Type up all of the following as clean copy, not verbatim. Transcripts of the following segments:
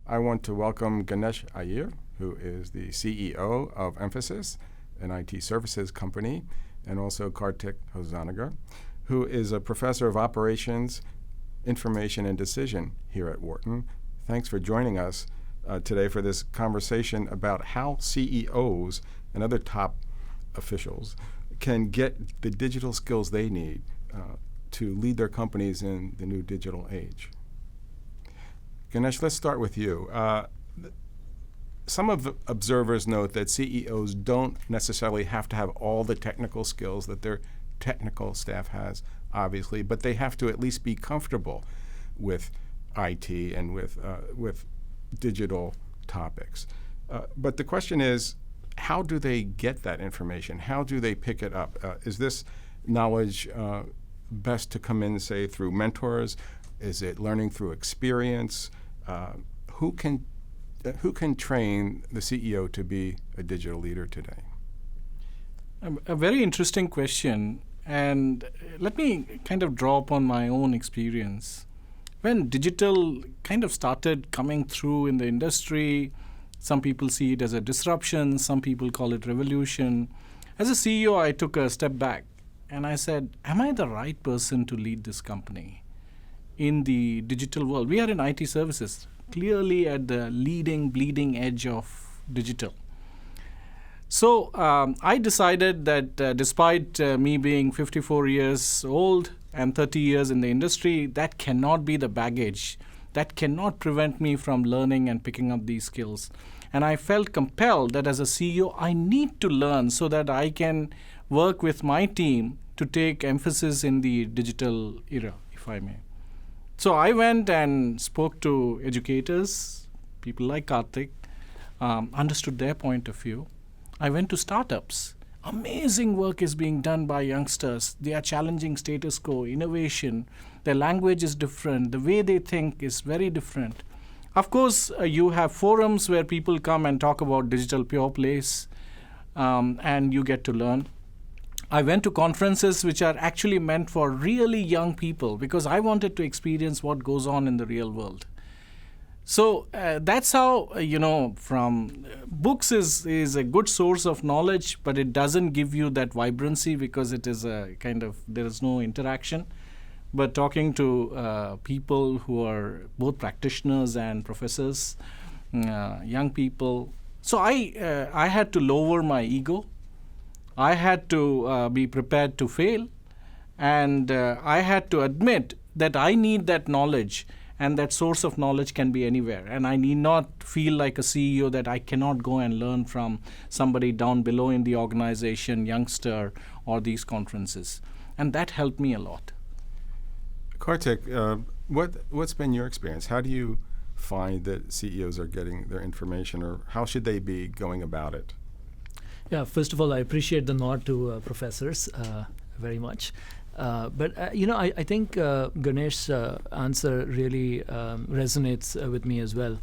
I want to welcome Ganesh Iyer, who is the CEO of Mphasis, an IT services company, and also Kartik Hosanagar, who is a professor of operations, information, and decision here at Wharton. Thanks for joining us today for this conversation about how CEOs and other top officials can get the digital skills they need to lead their companies in the new digital age. Ganesh, let's start with you. Some of observers note that CEOs don't necessarily have to have all the technical skills that their technical staff has, obviously, but they have to at least be comfortable with IT and with digital topics. But the question is, how do they get that information? How do they pick it up? Is this knowledge best to come in, say, through mentors? Is it learning through experience? Who can train the CEO to be a digital leader today? A very interesting question, and let me kind of draw upon my own experience. When digital kind of started coming through in the industry, some people see it as a disruption, some people call it revolution. As a CEO, I took a step back and I said, am I the right person to lead this company in the digital world? We are in IT services, clearly at the bleeding edge of digital. So I decided that despite me being 54 years old and 30 years in the industry, that cannot be the baggage. That cannot prevent me from learning and picking up these skills. And I felt compelled that as a CEO, I need to learn so that I can work with my team to take Mphasis in the digital era, if I may. So I went and spoke to educators, people like Kartik, understood their point of view. I went to startups. Amazing work is being done by youngsters. They are challenging status quo, innovation. Their language is different. The way they think is very different. Of course, you have forums where people come and talk about digital pure plays, and you get to learn. I went to conferences which are actually meant for really young people because I wanted to experience what goes on in the real world. So that's how, from books is a good source of knowledge, but it doesn't give you that vibrancy because it is a kind of, there is no interaction. But talking to people who are both practitioners and professors, young people. So I had to lower my ego. I had to be prepared to fail. And I had to admit that I need that knowledge. And that source of knowledge can be anywhere. And I need not feel like a CEO that I cannot go and learn from somebody down below in the organization, youngster, or these conferences. And that helped me a lot. Kartik, what's been your experience? How do you find that CEOs are getting their information, or how should they be going about it? Yeah, first of all, I appreciate the nod to professors very much. But I think Ganesh's answer really resonates with me as well.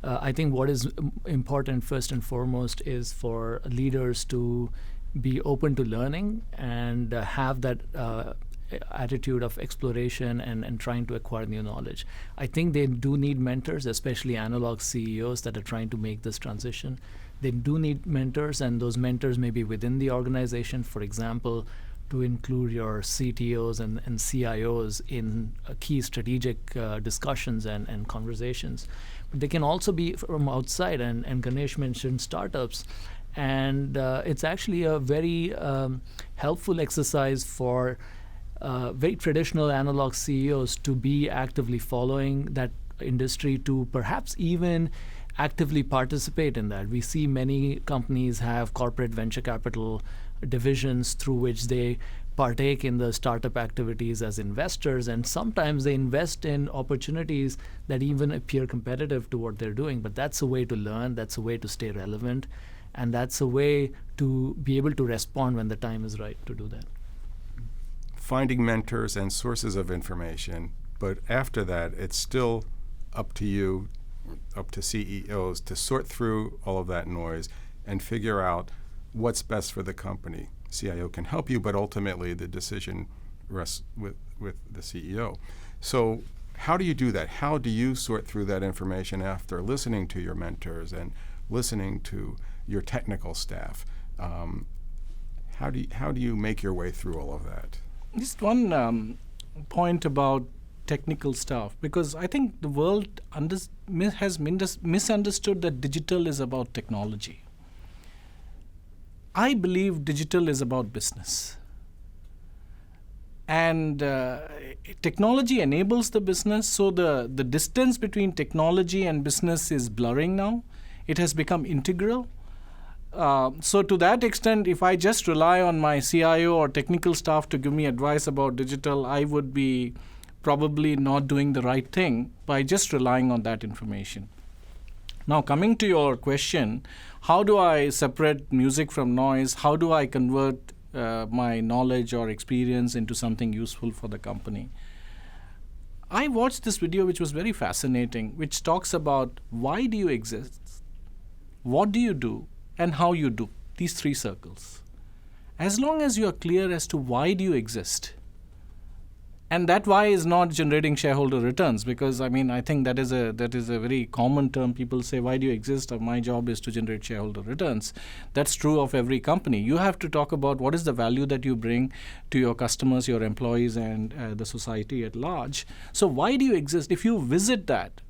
I think what is important first and foremost is for leaders to be open to learning and have that attitude of exploration and trying to acquire new knowledge. I think they do need mentors, especially analog CEOs that are trying to make this transition. They do need mentors, and those mentors may be within the organization. For example, to include your CTOs and CIOs in key strategic discussions and conversations. But they can also be from outside, and Ganesh mentioned startups. And it's actually a very helpful exercise for very traditional analog CEOs to be actively following that industry, to perhaps even actively participate in that. We see many companies have corporate venture capital divisions through which they partake in the startup activities as investors, and sometimes they invest in opportunities that even appear competitive to what they're doing. But that's a way to learn, that's a way to stay relevant, and that's a way to be able to respond when the time is right to do that. Finding mentors and sources of information, but after that, it's still up to you, up to CEOs to sort through all of that noise and figure out what's best for the company. CIO can help you, but ultimately the decision rests with the CEO. So How do you do that? How do you sort through that information after listening to your mentors and listening to your technical staff? How do you make your way through all of that? Just one point about technical stuff, because I think the world has misunderstood that digital is about technology. I believe digital is about business. And technology enables the business, so the distance between technology and business is blurring now. It has become integral. So to that extent, if I just rely on my CIO or technical staff to give me advice about digital, I would be probably not doing the right thing by just relying on that information. Now, coming to your question, how do I separate music from noise? How do I convert my knowledge or experience into something useful for the company? I watched this video which was very fascinating, which talks about why do you exist, what do you do, and how you do, these three circles. As long as you are clear as to why do you exist, and that why is not generating shareholder returns, because I think that is a very common term. People say, why do you exist? My job is to generate shareholder returns. That's true of every company. You have to talk about what is the value that you bring to your customers, your employees, and the society at large. So why do you exist? If you visit that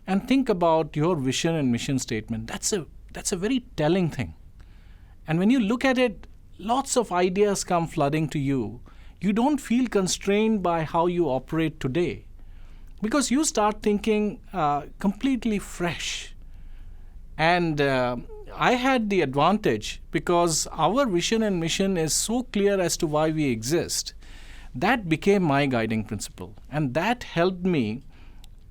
and think about your vision and mission statement, that's a very telling thing. And when you look at it, lots of ideas come flooding to you. You don't feel constrained by how you operate today, because you start thinking completely fresh. And I had the advantage, because our vision and mission is so clear as to why we exist. That became my guiding principle, and that helped me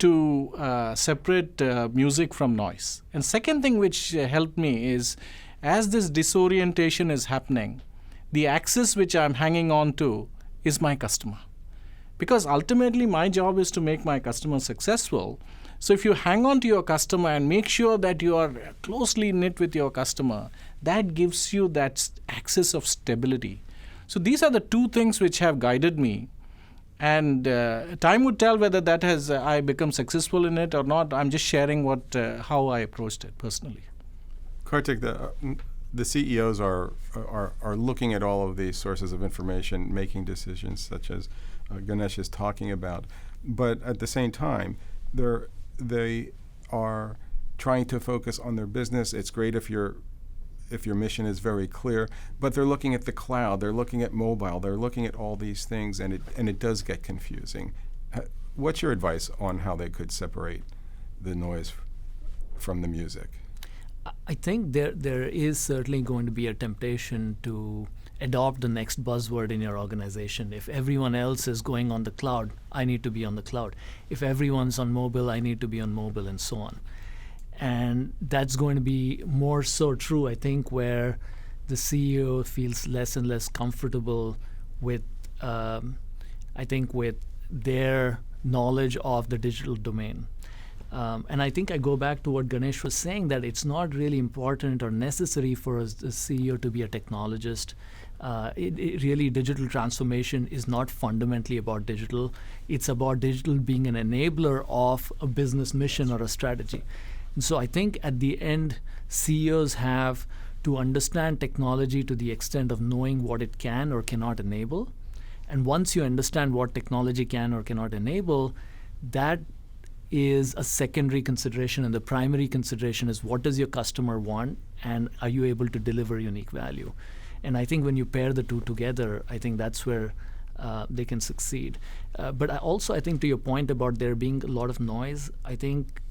to separate music from noise. And second thing which helped me is, as this disorientation is happening, the axis which I'm hanging on to is my customer. Because ultimately my job is to make my customer successful. So if you hang on to your customer and make sure that you are closely knit with your customer, that gives you that axis of stability. So these are the two things which have guided me. And time would tell whether that has I become successful in it or not. I'm just sharing how I approached it personally. Kartik, the CEOs are looking at all of these sources of information, making decisions such as Ganesh is talking about. But at the same time, they are trying to focus on their business. It's great if your mission is very clear, but they're looking at the cloud, they're looking at mobile, they're looking at all these things, and it does get confusing. What's your advice on how they could separate the noise from the music? I think there is certainly going to be a temptation to adopt the next buzzword in your organization. If everyone else is going on the cloud, I need to be on the cloud. If everyone's on mobile, I need to be on mobile, and so on. And that's going to be more so true, I think, where the CEO feels less and less comfortable with, with their knowledge of the digital domain. And I think I go back to what Ganesh was saying, that it's not really important or necessary for a CEO to be a technologist. Really, digital transformation is not fundamentally about digital. It's about digital being an enabler of a business mission or a strategy. And so I think at the end, CEOs have to understand technology to the extent of knowing what it can or cannot enable. And once you understand what technology can or cannot enable, that is a secondary consideration, and the primary consideration is what does your customer want, and are you able to deliver unique value? And I think when you pair the two together, I think that's where they can succeed. But I think to your point about there being a lot of noise, I think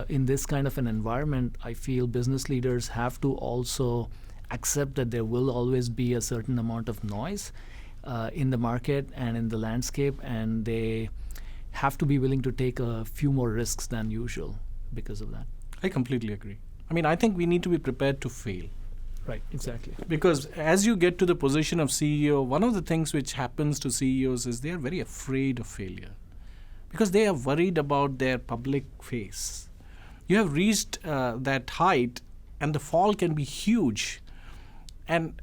in this kind of an environment, I feel business leaders have to also accept that there will always be a certain amount of noise in the market and in the landscape, and they have to be willing to take a few more risks than usual because of that. I completely agree. I think we need to be prepared to fail. Right, exactly. Because as you get to the position of CEO, one of the things which happens to CEOs is they are very afraid of failure, because they are worried about their public face. You have reached that height, and the fall can be huge. And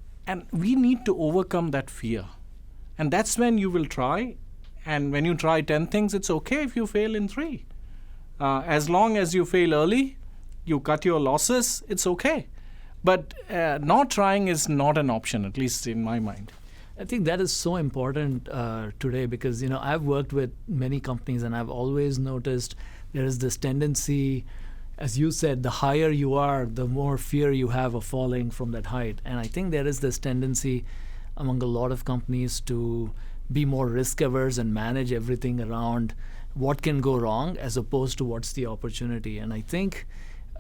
we need to overcome that fear. And that's when you will try, And when you try 10 things, it's okay if you fail in 3. As long as you fail early, you cut your losses, it's okay. But not trying is not an option, at least in my mind. I think that is so important today because, I've worked with many companies and I've always noticed there is this tendency, as you said, the higher you are, the more fear you have of falling from that height. And I think there is this tendency among a lot of companies to be more risk averse and manage everything around what can go wrong as opposed to what's the opportunity. And I think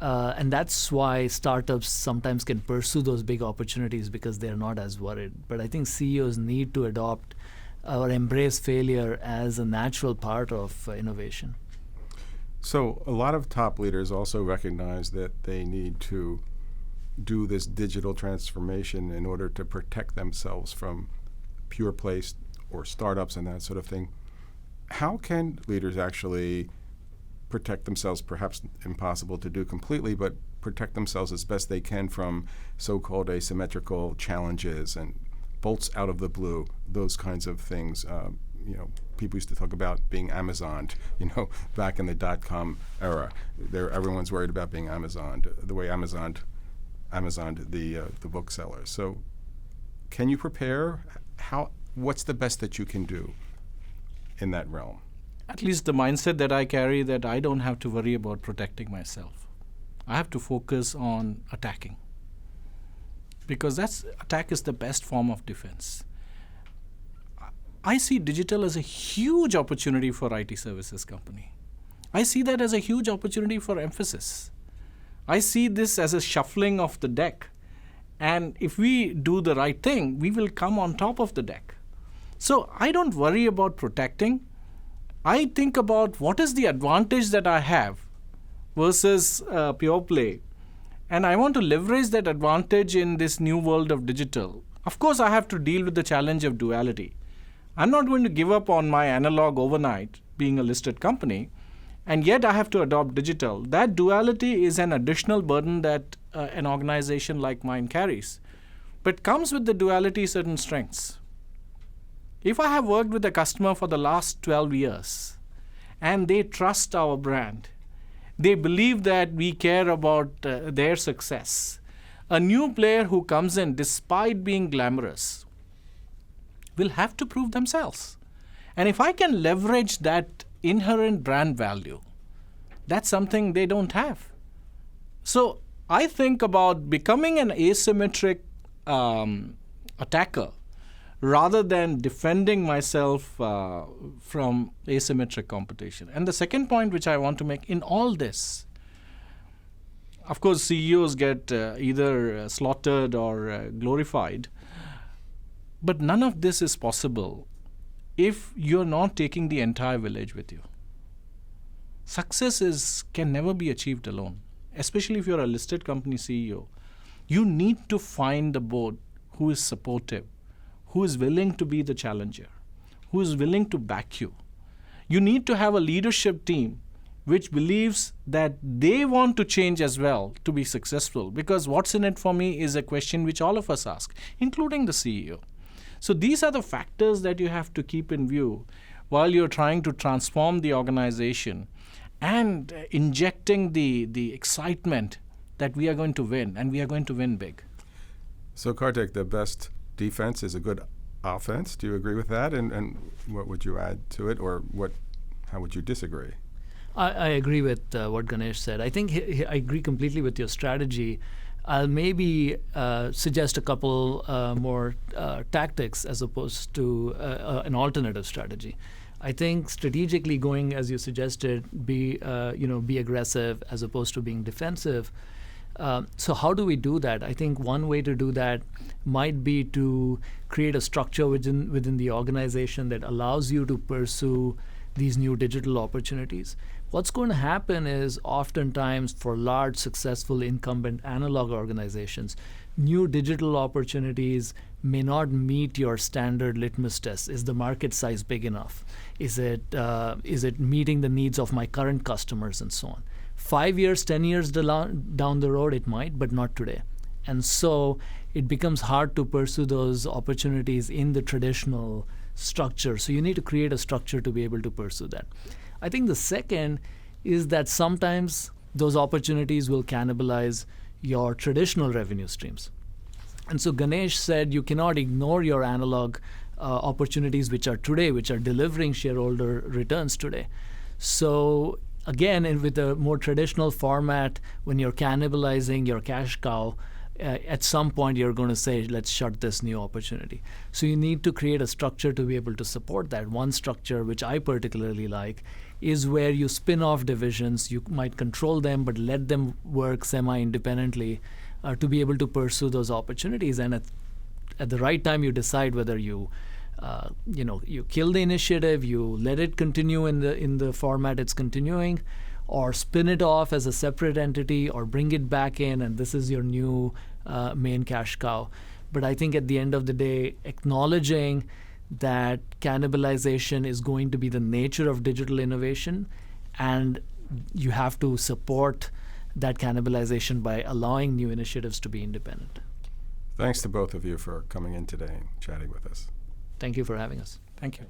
and that's why startups sometimes can pursue those big opportunities because they're not as worried. But I think CEOs need to adopt or embrace failure as a natural part of innovation. So a lot of top leaders also recognize that they need to do this digital transformation in order to protect themselves from pure plays or startups and that sort of thing. How can leaders actually protect themselves, perhaps impossible to do completely, but protect themselves as best they can from so-called asymmetrical challenges and bolts out of the blue, those kinds of things? People used to talk about being Amazoned, back in the dot-com era. Everyone's worried about being Amazoned, the way Amazoned the booksellers. So can you prepare? What's the best that you can do in that realm? At least the mindset that I carry, that I don't have to worry about protecting myself. I have to focus on attacking. Because attack is the best form of defense. I see digital as a huge opportunity for IT services company. I see that as a huge opportunity for Mphasis. I see this as a shuffling of the deck. And if we do the right thing, we will come on top of the deck. So I don't worry about protecting. I think about what is the advantage that I have versus pure play. And I want to leverage that advantage in this new world of digital. Of course, I have to deal with the challenge of duality. I'm not going to give up on my analog overnight, being a listed company, and yet I have to adopt digital. That duality is an additional burden that an organization like mine carries. But comes with the duality certain strengths. If I have worked with a customer for the last 12 years and they trust our brand, they believe that we care about their success, a new player who comes in despite being glamorous will have to prove themselves. And if I can leverage that inherent brand value, that's something they don't have. So I think about becoming an asymmetric attacker rather than defending myself from asymmetric competition. And the second point which I want to make in all this, of course, CEOs get either slaughtered or glorified, but none of this is possible if you're not taking the entire village with you. Success can never be achieved alone, especially if you're a listed company CEO. You need to find the board who is supportive, who is willing to be the challenger, who is willing to back you. You need to have a leadership team which believes that they want to change as well to be successful, because what's in it for me is a question which all of us ask, including the CEO. So these are the factors that you have to keep in view while you're trying to transform the organization and injecting the excitement that we are going to win, and we are going to win big. So Kartik, the best defense is a good offense. Do you agree with that? And what would you add to it, or how would you disagree? I agree with what Ganesh said. I think I agree completely with your strategy. I'll maybe suggest a couple more tactics as opposed to an alternative strategy. I think strategically going, as you suggested, be aggressive as opposed to being defensive. So how do we do that? I think one way to do that might be to create a structure within the organization that allows you to pursue these new digital opportunities. What's going to happen is oftentimes for large, successful incumbent analog organizations, new digital opportunities may not meet your standard litmus test. Is the market size big enough? Is it meeting the needs of my current customers and so on? 5 years, 10 years down the road, it might, but not today. And so it becomes hard to pursue those opportunities in the traditional structure. So you need to create a structure to be able to pursue that. I think the second is that sometimes those opportunities will cannibalize your traditional revenue streams. And so Ganesh said you cannot ignore your analog opportunities which are today, which are delivering shareholder returns today. So again, with a more traditional format, when you're cannibalizing your cash cow, at some point you're going to say, let's shut this new opportunity. So you need to create a structure to be able to support that. One structure, which I particularly like, is where you spin off divisions. You might control them, but let them work semi-independently to be able to pursue those opportunities. And at the right time, you decide whether you kill the initiative, you let it continue in the format it's continuing, or spin it off as a separate entity, or bring it back in, and this is your new main cash cow. But I think at the end of the day, acknowledging that cannibalization is going to be the nature of digital innovation, and you have to support that cannibalization by allowing new initiatives to be independent. Thanks to both of you for coming in today and chatting with us. Thank you for having us. Thank you.